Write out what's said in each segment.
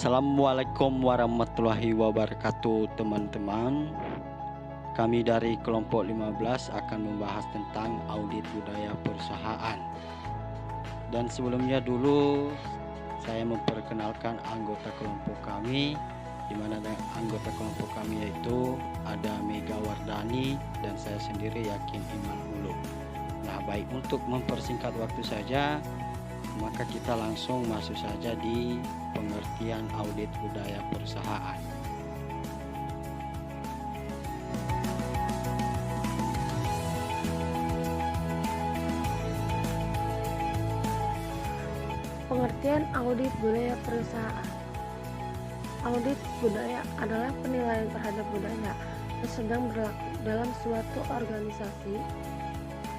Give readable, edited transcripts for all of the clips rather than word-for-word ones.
Assalamualaikum warahmatullahi wabarakatuh teman-teman. Kami dari kelompok 15 akan membahas tentang audit budaya perusahaan. Dan sebelumnya dulu saya memperkenalkan anggota kelompok kami, di mana anggota kelompok kami yaitu ada Mega Wardani dan saya sendiri Yakin Iman Ulu. Nah, baik, untuk mempersingkat waktu saja, maka kita langsung masuk saja di pengertian audit budaya perusahaan. Pengertian audit budaya perusahaan. Audit budaya adalah penilaian terhadap budaya yang sedang berlaku dalam suatu organisasi.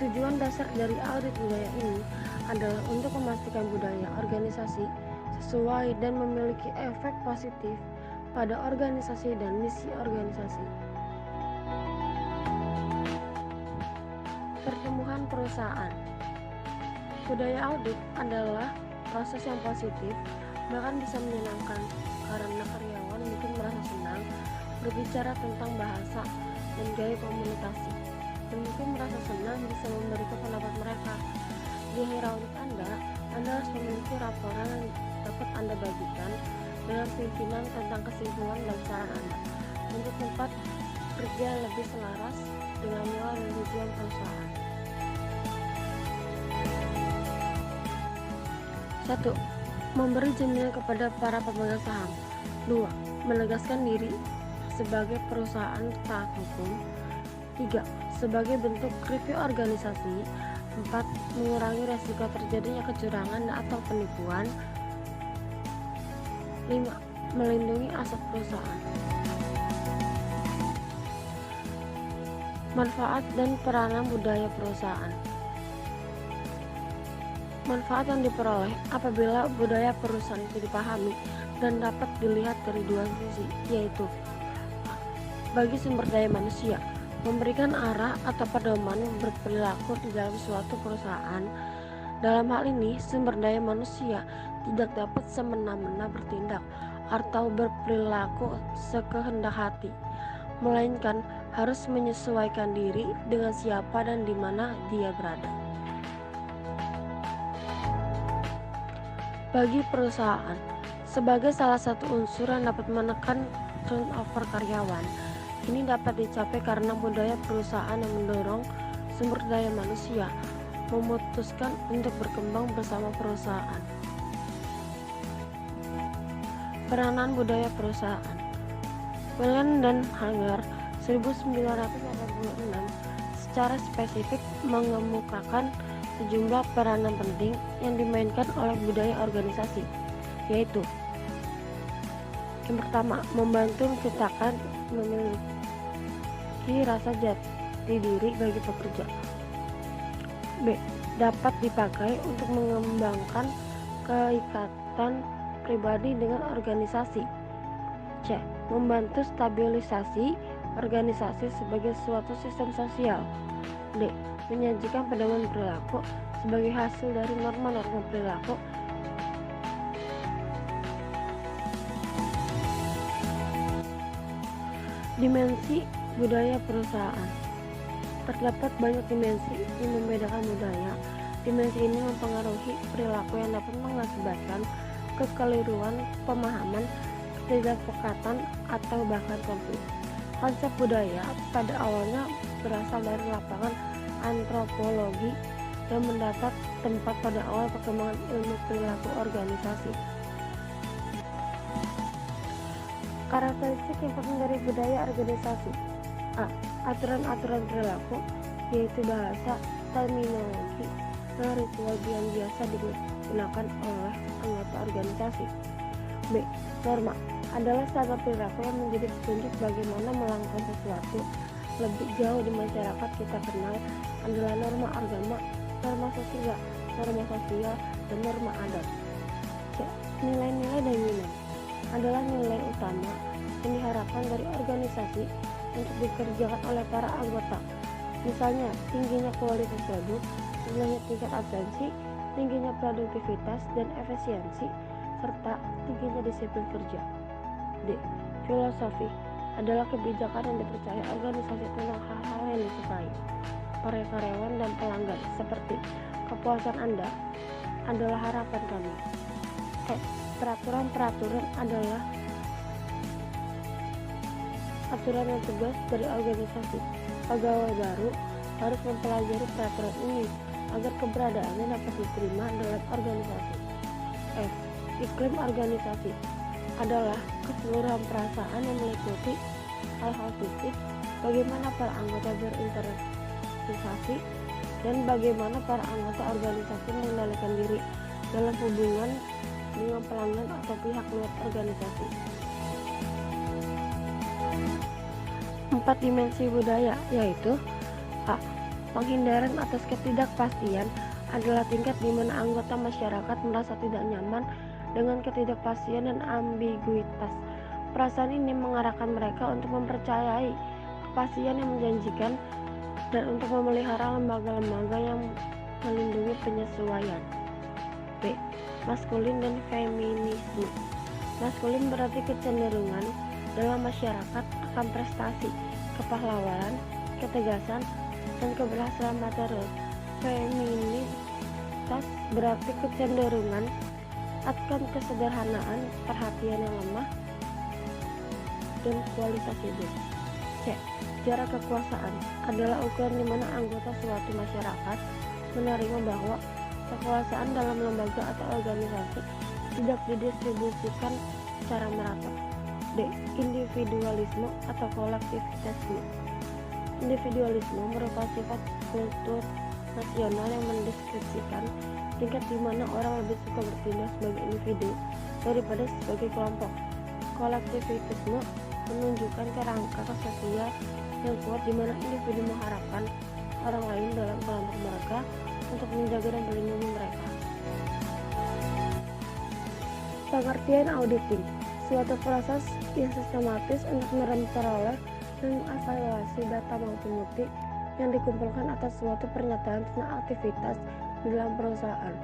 Tujuan dasar dari audit budaya ini adalah untuk memastikan budaya organisasi sesuai dan memiliki efek positif pada organisasi dan misi organisasi. Pertumbuhan perusahaan. Budaya audit adalah proses yang positif, bahkan bisa menyenangkan karena karyawan mungkin merasa senang berbicara tentang bahasa dan gaya komunikasi, dan mungkin merasa senang bisa memberikan pendapat mereka. Di akhir audit Anda harus memiliki laporan yang dapat Anda bagikan dengan pimpinan tentang kesimpulan dan saran Anda untuk tempat kerja yang lebih selaras dengan nilai dan tujuan perusahaan. 1. Memberi jaminan kepada para pemegang saham. 2. Menegaskan diri sebagai perusahaan taat hukum. 3. Sebagai bentuk review organisasi. 4. Mengurangi resiko terjadinya kecurangan atau penipuan. 5. Melindungi aset perusahaan. Manfaat dan peranan budaya perusahaan. Manfaat yang diperoleh apabila budaya perusahaan itu dipahami dan dapat dilihat dari dua sisi, yaitu bagi sumber daya manusia, memberikan arah atau pedoman berperilaku di dalam suatu perusahaan. Dalam hal ini, sumber daya manusia tidak dapat semena-mena bertindak atau berperilaku sekehendak hati, melainkan harus menyesuaikan diri dengan siapa dan di mana dia berada. Bagi perusahaan, sebagai salah satu unsur yang dapat menekan turnover karyawan, ini dapat dicapai karena budaya perusahaan yang mendorong sumber daya manusia memutuskan untuk berkembang bersama perusahaan. Peranan budaya perusahaan. Whelan dan Hanger 1986 secara spesifik mengemukakan sejumlah peranan penting yang dimainkan oleh budaya organisasi, yaitu yang pertama, membantu menciptakan memiliki rasa jati diri bagi pekerja. B. Dapat dipakai untuk mengembangkan keikatan pribadi dengan organisasi. C. Membantu stabilisasi organisasi sebagai suatu sistem sosial. D. Menyajikan pedoman perilaku sebagai hasil dari norma-norma perilaku. Dimensi budaya perusahaan. Terdapat banyak dimensi yang membedakan budaya. Dimensi ini mempengaruhi perilaku yang dapat mengakibatkan kekeliruan pemahaman, ketidakpekatan, atau bahkan konflik. Konsep budaya pada awalnya berasal dari lapangan antropologi yang mendapat tempat pada awal perkembangan ilmu perilaku organisasi. Karakteristik yang penting dari budaya organisasi. A. Aturan-aturan perilaku, yaitu bahasa, terminologi, dan ritual yang biasa digunakan oleh anggota organisasi. B. Norma adalah standar perilaku yang menjadi petunjuk bagaimana melakukan sesuatu. Lebih jauh di masyarakat kita kenal adalah norma agama, norma sosial, dan norma adat. C. Nilai-nilai dan nilai adalah nilai utama yang diharapkan dari organisasi untuk dikerjakan oleh para anggota. Misalnya, tingginya kualitas produk, rendah tingkat absensi, tingginya produktivitas dan efisiensi, serta tingginya disiplin kerja. D. Filosofi adalah kebijakan yang dipercaya organisasi tentang hal-hal yang disukai para karyawan dan pelanggan, seperti kepuasan Anda adalah harapan kami. E. Peraturan-peraturan adalah aturan yang tegas dari organisasi. Pegawai baru harus mempelajari peraturan ini agar keberadaannya dapat diterima dalam organisasi. F. Iklim organisasi adalah keseluruhan perasaan yang meliputi hal-hal fisik, bagaimana para anggota berinteraksi, dan bagaimana para anggota organisasi mengendalikan diri dalam hubungan dengan pelanggan atau pihak luar organisasi. 4 dimensi budaya, yaitu A. Penghindaran atas ketidakpastian adalah tingkat di mana anggota masyarakat merasa tidak nyaman dengan ketidakpastian dan ambiguitas. Perasaan ini mengarahkan mereka untuk mempercayai kepastian yang menjanjikan dan untuk memelihara lembaga-lembaga yang melindungi penyesuaian. B. Maskulin dan feminisme. Maskulin berarti kecenderungan dalam masyarakat akan prestasi, kepahlawanan, ketegasan, dan keberhasilan material. Feminitas berarti kecenderungan akan kesederhanaan, perhatian yang lemah, dan kualitas hidup. C. Jarak kekuasaan adalah ukuran di mana anggota suatu masyarakat menerima bahwa kekuasaan dalam lembaga atau organisasi tidak didistribusikan secara merata. D. Individualisme atau kolektivitasme. Individualisme merupakan sifat kultur nasional yang mendeskripsikan tingkat di mana orang lebih suka bertindak sebagai individu daripada sebagai kelompok. Kolektivitasme menunjukkan kerangka sosial yang kuat di mana individu mengharapkan orang lain dalam kelompok mereka untuk menjaga dan melindungi mereka. Pengertian auditing, suatu proses yang sistematis untuk memperoleh dan mengevaluasi data maupun bukti yang dikumpulkan atas suatu pernyataan tentang aktivitas di dalam perusahaan.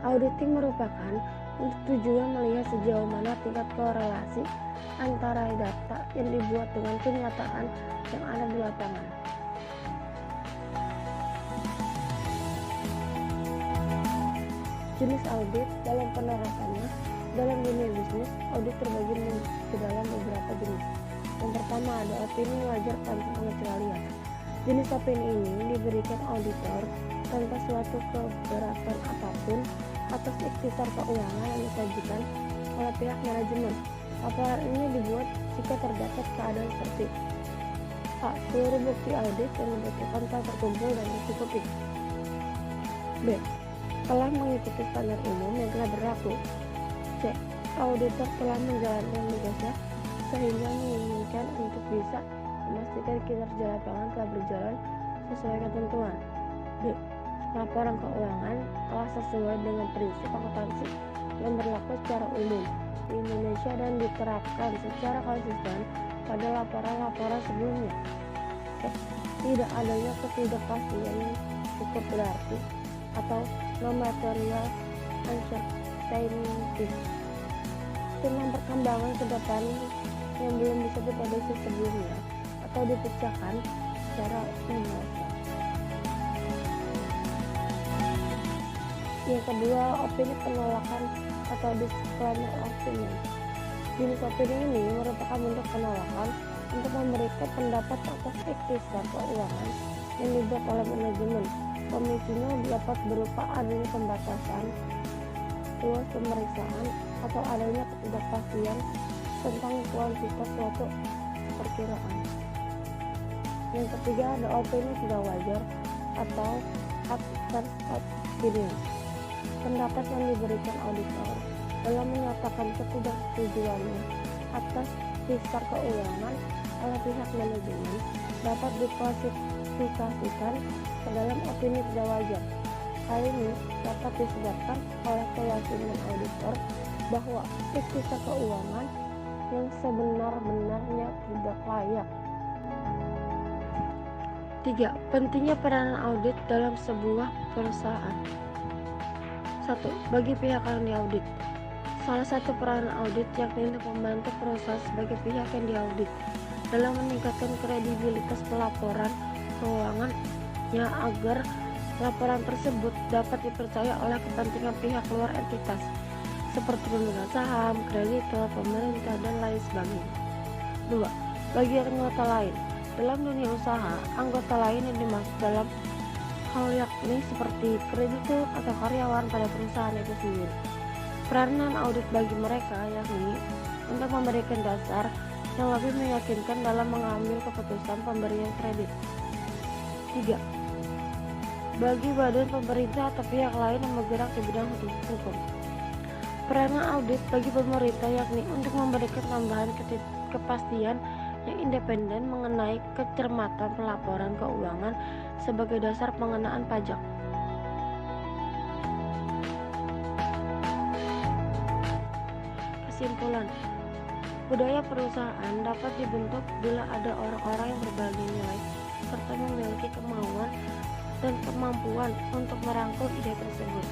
Auditing merupakan untuk tujuan melihat sejauh mana tingkat korelasi antara data yang dibuat dengan kenyataan yang ada di lapangan. Jenis audit dalam penerapannya. Dalam dunia bisnis, audit terbagi ke dalam beberapa jenis. Yang pertama ada opini wajar tanpa pengecualian. Jenis opini ini diberikan auditor tanpa suatu keberatan apapun atas ikhtisar keuangan yang disajikan oleh pihak manajemen. Laporan ini dibuat jika terdapat keadaan seperti A. Seluruh bukti audit yang dibutuhkan telah terkumpul dan tercukupi. B. Telah mengikuti standar umum yang telah berlaku. C. Auditor telah menjalankan tugasnya sehingga menginginkan untuk bisa memastikan kinerja lapangan telah berjalan sesuai ketentuan. D. Laporan keuangan telah sesuai dengan prinsip akuntansi yang berlaku secara umum di Indonesia dan diterapkan secara konsisten pada laporan-laporan sebelumnya. C. Tidak adanya ketidakpastian yang cukup berarti atau non-material uncertainty tentang perkembangan ke depan yang belum bisa diprediksi sebelumnya atau dipecahkan secara universal. Yang kedua, opini penolakan atau disclaimer opinion. Jenis opini ini merupakan bentuk penolakan untuk memberikan pendapat atas ikhtisar keuangan yang dibuat oleh manajemen. Pemicunya dapat berupa adanya pembatasan luas pemeriksaan atau adanya ketidakpastian tentang kuantitas suatu perkiraan. Yang ketiga ada opini tidak wajar atau adverse opinion. Pendapat yang diberikan auditor dalam menyatakan ketidaksetujuannya atas ikhtisar keuangan oleh pihak manajemen dapat diklasifikasikan ke dalam opini tidak wajar. Hal ini dapat disebabkan oleh keyakinan auditor bahwa ikhtisar keuangan yang sebenar-benarnya tidak layak. 3. Pentingnya peranan audit dalam sebuah perusahaan. 1. Bagi pihak yang diaudit. Salah satu peran audit yakni untuk membantu perusahaan sebagai pihak yang diaudit dalam meningkatkan kredibilitas pelaporan keuangannya agar laporan tersebut dapat dipercaya oleh kepentingan pihak luar entitas seperti pemegang saham, kreditor, pemerintah, dan lain sebagainya. 2. Bagian anggota lain. Dalam dunia usaha, anggota lain yang dimaksud dalam hal yakni seperti kreditur atau karyawan pada perusahaan itu sendiri. Peranan audit bagi mereka yakni untuk memberikan dasar yang lebih meyakinkan dalam mengambil keputusan pemberian kredit. 3. Bagi badan pemerintah atau pihak lain yang bergerak di bidang hukum. Peranan audit bagi pemerintah yakni untuk memberikan tambahan kepastian yang independen mengenai kecermatan pelaporan keuangan sebagai dasar pengenaan pajak. Kesimpulan, budaya perusahaan dapat dibentuk bila ada orang-orang yang berbagi nilai serta memiliki kemauan dan kemampuan untuk merangkul ide tersebut.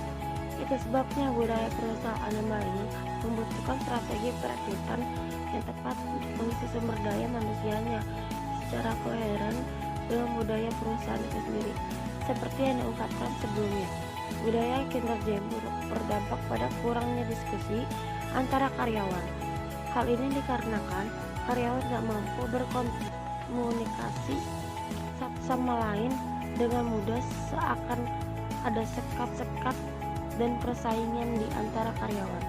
Itu sebabnya budaya perusahaan yang baik membutuhkan strategi perekrutan yang tepat untuk mengisi sumber daya manusianya secara koheren dengan budaya perusahaan itu sendiri. Seperti yang diungkapkan sebelumnya, budaya kinerja yang buruk berdampak pada kurangnya diskusi antara karyawan. Hal ini dikarenakan karyawan tidak mampu berkomunikasi satu sama lain dengan mudah, seakan ada sekat-sekat dan persaingan di antara karyawan.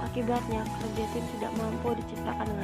Akibatnya, kerja tim tidak mampu diciptakan dengan